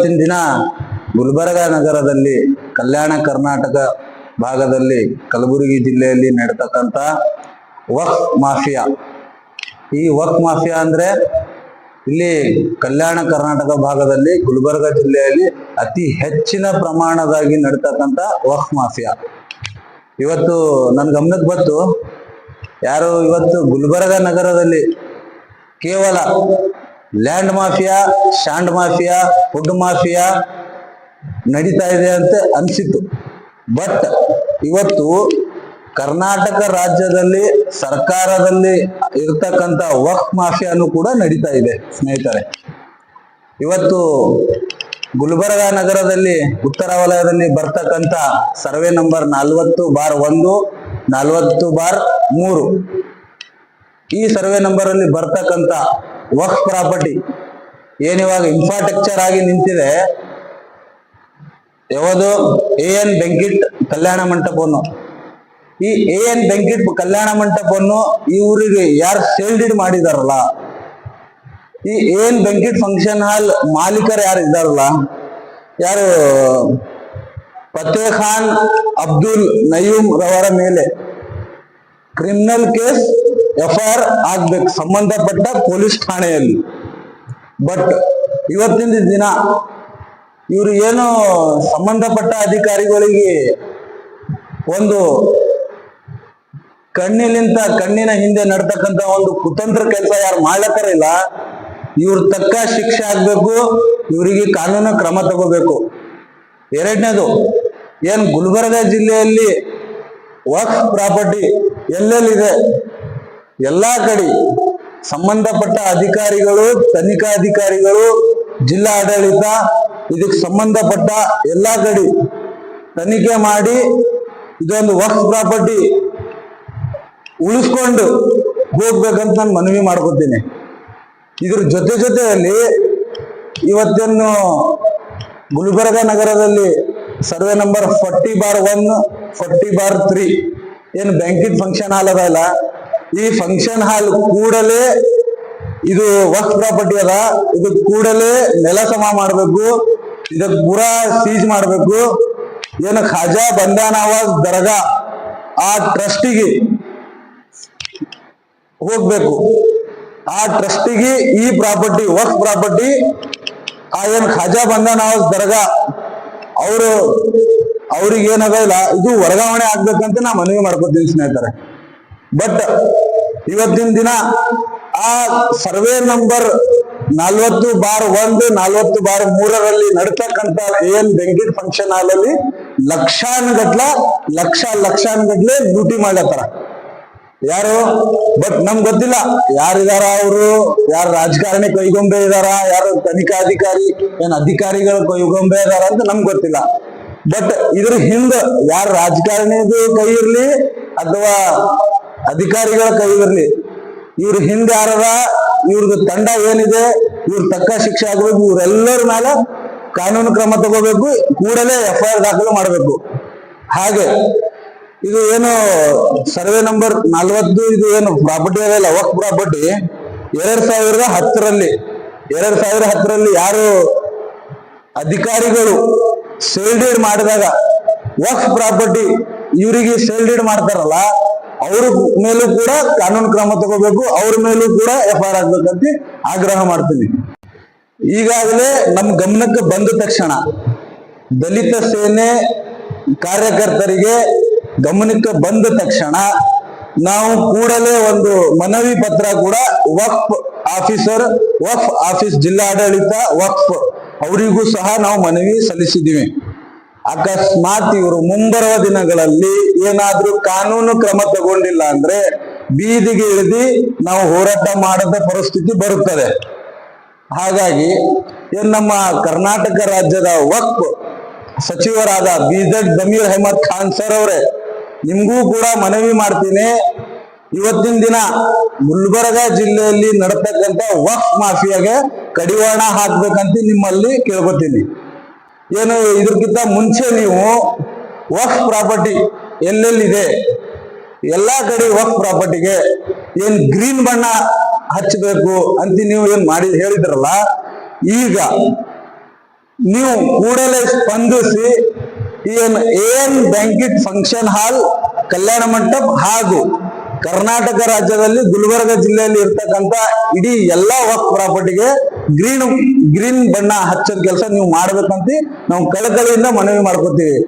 ಇವತ್ತಿನ ದಿನ ಗುಲ್ಬರ್ಗ ನಗರದಲ್ಲಿ ಕಲ್ಯಾಣ ಕರ್ನಾಟಕ ಭಾಗದಲ್ಲಿ ಕಲಬುರಗಿ ಜಿಲ್ಲೆಯಲ್ಲಿ ನಡೆತಕ್ಕಂಥ ವಕ್ಫ್ ಮಾಫಿಯಾ. ಈ ವಕ್ಫ್ ಮಾಫಿಯಾ ಅಂದ್ರೆ ಇಲ್ಲಿ ಕಲ್ಯಾಣ ಕರ್ನಾಟಕ ಭಾಗದಲ್ಲಿ ಗುಲ್ಬರ್ಗ ಜಿಲ್ಲೆಯಲ್ಲಿ ಅತಿ ಹೆಚ್ಚಿನ ಪ್ರಮಾಣದಾಗಿ ನಡೀತಕ್ಕಂಥ ವಕ್ಫ್ ಮಾಫಿಯಾ ಇವತ್ತು ನನ್ನ ಗಮನಕ್ಕೆ ಬಂತು. ಯಾರು ಇವತ್ತು ಗುಲ್ಬರ್ಗ ನಗರದಲ್ಲಿ ಕೇವಲ land mafia, sand mafia, food mafia ನಡೀತಾ ಇದೆ ಅಂತ ಅನಿಸಿತು. ಬಟ್ ಇವತ್ತು ಕರ್ನಾಟಕ ರಾಜ್ಯದಲ್ಲಿ ಸರ್ಕಾರದಲ್ಲಿ ಇರ್ತಕ್ಕಂಥ ವಕ್ಫ್ ಮಾಫಿಯಾನು ಕೂಡ ನಡೀತಾ ಇದೆ ಸ್ನೇಹಿತರೆ. ಇವತ್ತು ಗುಲ್ಬರ್ಗ ನಗರದಲ್ಲಿ ಉತ್ತರ ವಲಯದಲ್ಲಿ ಬರ್ತಕ್ಕಂಥ ಸರ್ವೆ ನಂಬರ್ 40/1, 40/3 ಈ ಸರ್ವೆ ನಂಬರ್ ಅಲ್ಲಿ ಬರ್ತಕ್ಕಂಥ ವಕ್ಫ್ ಪ್ರಾಪರ್ಟಿ ಏನಿವಾಗ ಇನ್ಫ್ರಾಸ್ಟ್ರಕ್ಚರ್ ಆಗಿ ನಿಂತಿದೆ, ಯಾವುದು AN ಬೆಂಕಿಟ್ ಕಲ್ಯಾಣ ಮಂಟಪವನ್ನು. ಈ AN ಬೆಂಕಿಟ್ ಕಲ್ಯಾಣ ಮಂಟಪವನ್ನು ಈ ಊರಿಗೆ ಯಾರು ಸೇಲ್ ಡೀಡ್ ಮಾಡಿದಾರಲ್ಲ, ಈ AN ಬೆಂಕಿಟ್ ಫಂಕ್ಷನ್ ಹಾಲ್ ಮಾಲೀಕರು ಯಾರು ಇದ್ದಾರಲ್ಲ, ಯಾರು ಫತೇ ಖಾನ್ ಅಬ್ದುಲ್ ನಯೂಮ್ ರವರ ಮೇಲೆ ಕ್ರಿಮಿನಲ್ ಕೇಸ್ FIR ಆಗ್ಬೇಕು ಸಂಬಂಧಪಟ್ಟ ಪೊಲೀಸ್ ಠಾಣೆಯಲ್ಲಿ. ಬಟ್ ಇವತ್ತಿನ ದಿನ ಇವರು ಏನು ಸಂಬಂಧಪಟ್ಟ ಅಧಿಕಾರಿಗಳಿಗೆ ಒಂದು ಕಣ್ಣಿನ ಹಿಂದೆ ನಡ್ತಕ್ಕಂಥ ಒಂದು ಕುತಂತ್ರ ಕೆಲಸ ಯಾರು ಮಾಡ್ಲಕ್ಕರಿಲ್ಲ, ಇವ್ರ ತಕ್ಕ ಶಿಕ್ಷೆ ಆಗ್ಬೇಕು, ಇವರಿಗೆ ಕಾನೂನು ಕ್ರಮ ತಗೋಬೇಕು. ಎರಡನೇದು, ಏನ್ ಗುಲ್ಬರ್ಗ ಜಿಲ್ಲೆಯಲ್ಲಿ ವಕ್ಫ್ ಪ್ರಾಪರ್ಟಿ ಎಲ್ಲೆಲ್ಲಿದೆ ಎಲ್ಲಾ ಕಡೆ ಸಂಬಂಧಪಟ್ಟ ಅಧಿಕಾರಿಗಳು, ತನಿಖಾ ಅಧಿಕಾರಿಗಳು, ಜಿಲ್ಲಾ ಆಡಳಿತ ಇದಕ್ಕೆ ಸಂಬಂಧಪಟ್ಟ ಎಲ್ಲಾ ಕಡೆ ತನಿಖೆ ಮಾಡಿ ಇದೊಂದು ವಕ್ಫ್ ಪ್ರಾಪರ್ಟಿ ಉಳಿಸ್ಕೊಂಡು ಹೋಗ್ಬೇಕಂತ ನಾನು ಮನವಿ ಮಾಡ್ಕೊತೀನಿ. ಇದ್ರ ಜೊತೆಯಲ್ಲಿ ಇವತ್ತೇನು ಗುಲ್ಬರ್ಗ ನಗರದಲ್ಲಿ ಸರ್ವೆ ನಂಬರ್ 40/1, 40/3 ಏನು ಬ್ಯಾಂಕಿಟ್ ಫಂಕ್ಷನ್ ಹಾಲ್ ಅದಲ್ಲ, ಈ ಫಂಕ್ಷನ್ ಹಾಲ್ ಕೂಡಲೇ ಇದು ವಕ್ಫ್ ಪ್ರಾಪರ್ಟಿ ಅದ, ಇದು ಕೂಡಲೇ ನೆಲ ಸಮ ಮಾಡಬೇಕು, ಇದಕ್ಕೆ ಪೂರಾ ಸೀಜ್ ಮಾಡಬೇಕು. ಏನು ಖಾಜಾ ಬಂದಾ ನವಾಜ್ ದರ್ಗಾ ಆ ಟ್ರಸ್ಟಿಗೆ ಹೋಗ್ಬೇಕು. ಆ ಟ್ರಸ್ಟಿಗೆ ಈ ಪ್ರಾಪರ್ಟಿ ವಕ್ಫ್ ಪ್ರಾಪರ್ಟಿ ಆ ಏನು ಖಾಜಾ ಬಂದಾ ನವಾಜ್ ದರ್ಗಾ ಅವ್ರಿಗೆ ಏನಾಗಲ್ಲ ಇದು ವರ್ಗಾವಣೆ ಆಗ್ಬೇಕಂತ ನಾ ಮನವಿ ಮಾಡ್ಕೊತೀನಿ ಸ್ನೇಹಿತರೆ. ಬಟ್ ಇವತ್ತಿನ ದಿನ ಆ ಸರ್ವೆ ನಂಬರ್ 40/1, 40/3 ನಡ್ತಕ್ಕಂಥ AN ಬೆಂಕಿಟ್ ಫಂಕ್ಷನ್ ಹಾಲ್ ಅಲ್ಲಿ ಲಕ್ಷಾನುಗಟ್ಲೆ ಲೂಟಿ ಮಾಡ್ಲತ್ತಾರ ಯಾರು. ಬಟ್ ನಮ್ಗೆ ಗೊತ್ತಿಲ್ಲ ಯಾರಿದಾರ ಅವರು, ಯಾರು ರಾಜಕಾರಣಿ ಕೈಗೊಂಬೆ ಇದಾರ, ಯಾರು ತನಿಖಾ ಅಧಿಕಾರಿಗಳು ಕೈಗೊಂಬೆ ಇದಾರ ಅಂತ ನಮ್ಗೆ ಗೊತ್ತಿಲ್ಲ. ಬಟ್ ಇದ್ರ ಹಿಂದ ಯಾರು ರಾಜಕಾರಣಿದು ಕೈ ಇರ್ಲಿ ಅಥವಾ ಅಧಿಕಾರಿಗಳ ಕೈ ಇರ್ಲಿ, ಇವ್ರ ಹಿಂದೆ ಯಾರದ, ಇವ್ರದ್ದು ತಂಡ ಏನಿದೆ, ಇವ್ರ ತಕ್ಕ ಶಿಕ್ಷೆ ಆಗ್ಬೇಕು. ಇವರೆಲ್ಲರ ಮೇಲೆ ಕಾನೂನು ಕ್ರಮ ತಗೋಬೇಕು, ಕೂಡಲೇ FIR ದಾಖಲು ಮಾಡಬೇಕು. ಹಾಗೆ ಇದು ಏನು ಸರ್ವೆ ನಂಬರ್ 40 ಇದು ಏನು ಪ್ರಾಪರ್ಟಿ ಅದಲ್ಲ ವಕ್ಫ್ ಪ್ರಾಪರ್ಟಿ 2010ರಲ್ಲಿ ಯಾರು ಅಧಿಕಾರಿಗಳು ಸೇಲ್ ಡೀಡ್ ಮಾಡಿದಾಗ ವಕ್ಫ್ ಪ್ರಾಪರ್ಟಿ ಇವರಿಗೆ ಸೇಲ್ ಡೀಡ್ ಮಾಡ್ತಾರಲ್ಲ, ಅವ್ರ ಮೇಲೂ ಕೂಡ ಕಾನೂನು ಕ್ರಮ ತಗೋಬೇಕು, ಅವ್ರ ಮೇಲೂ ಕೂಡ FIR ಆಗ್ಬೇಕಂತ ಆಗ್ರಹ ಮಾಡ್ತೀನಿ. ಈಗಾಗಲೇ ನಮ್ಮ ಗಮನಕ್ಕೆ ಬಂದ ತಕ್ಷಣ ದಲಿತ ಸೇನೆ ಕಾರ್ಯಕರ್ತರಿಗೆ ಗಮನಕ್ಕೆ ಬಂದ ತಕ್ಷಣ ನಾವು ಕೂಡಲೇ ಒಂದು ಮನವಿ ಪತ್ರ ಕೂಡ ವಕ್ಫ್ ಆಫೀಸ್ ಜಿಲ್ಲಾಡಳಿತ ವಕ್ಫ್ ಅವರಿಗೂ ಸಹ ನಾವು ಮನವಿ ಸಲ್ಲಿಸಿದ್ದೀವಿ. ಅಕಸ್ಮಾತ್ ಇವರು ಮುಂಬರುವ ದಿನಗಳಲ್ಲಿ ಏನಾದ್ರೂ ಕಾನೂನು ಕ್ರಮ ತಗೊಂಡಿಲ್ಲ ಅಂದ್ರೆ ಬೀದಿಗೆ ಇಳಿದು ನಾವು ಹೋರಾಟ ಮಾಡದ ಪರಿಸ್ಥಿತಿ ಬರುತ್ತದೆ. ಹಾಗಾಗಿ ನಮ್ಮ ಕರ್ನಾಟಕ ರಾಜ್ಯದ ವಕ್ಫ್ ಸಚಿವರಾದ BZ ಜಮೀರ್ ಅಹಮದ್ ಖಾನ್ ಸರ್ ಅವರೇ, ನಿಮ್ಗೂ ಕೂಡ ಮನವಿ ಮಾಡ್ತೀನಿ, ಇವತ್ತಿನ ದಿನ ಗುಲ್ಬರ್ಗ ಜಿಲ್ಲೆಯಲ್ಲಿ ನಡತಕ್ಕಂಥ ವಕ್ಫ್ ಮಾಫಿಯಾಗೆ ಕಡಿವಾಣ ಹಾಕ್ಬೇಕಂತ ನಿಮ್ಮಲ್ಲಿ ಕೇಳ್ಕೊತೀನಿ. ಏನು ಇದಕ್ಕಿಂತ ಮುಂಚೆ ನೀವು ವಕ್ಫ್ ಪ್ರಾಪರ್ಟಿ ಎಲ್ಲೆಲ್ಲಿದೆ ಎಲ್ಲಾ ಕಡೆ ವಕ್ಫ್ ಪ್ರಾಪರ್ಟಿಗೆ ಏನ್ ಗ್ರೀನ್ ಬಣ್ಣ ಹಚ್ಚಬೇಕು ಅಂತ ನೀವು ಏನ್ ಹೇಳಿದ್ರಲ್ಲ, ಈಗ ನೀವು ಕೂಡಲೇ ಸ್ಪಂದಿಸಿ ಏನ್ banquet function hall, Kalyana Mantapa ಹಾಗೂ ಕರ್ನಾಟಕ ರಾಜ್ಯದಲ್ಲಿ ಗುಲ್ಬರ್ಗ ಜಿಲ್ಲೆಯಲ್ಲಿ ಇರ್ತಕ್ಕಂತ ಇಡೀ ಎಲ್ಲಾ ವಕ್ಫ್ ಪ್ರಾಪರ್ಟಿಗೆ ಗ್ರೀನ್ ಬಣ್ಣ ಹಚ್ಚೋದ್ ಕೆಲಸ ನೀವು ಮಾಡ್ಬೇಕಂತ ನಾವು ಕಳಕಳಿಯಿಂದ ಮನವಿ ಮಾಡ್ಕೊತೀವಿ.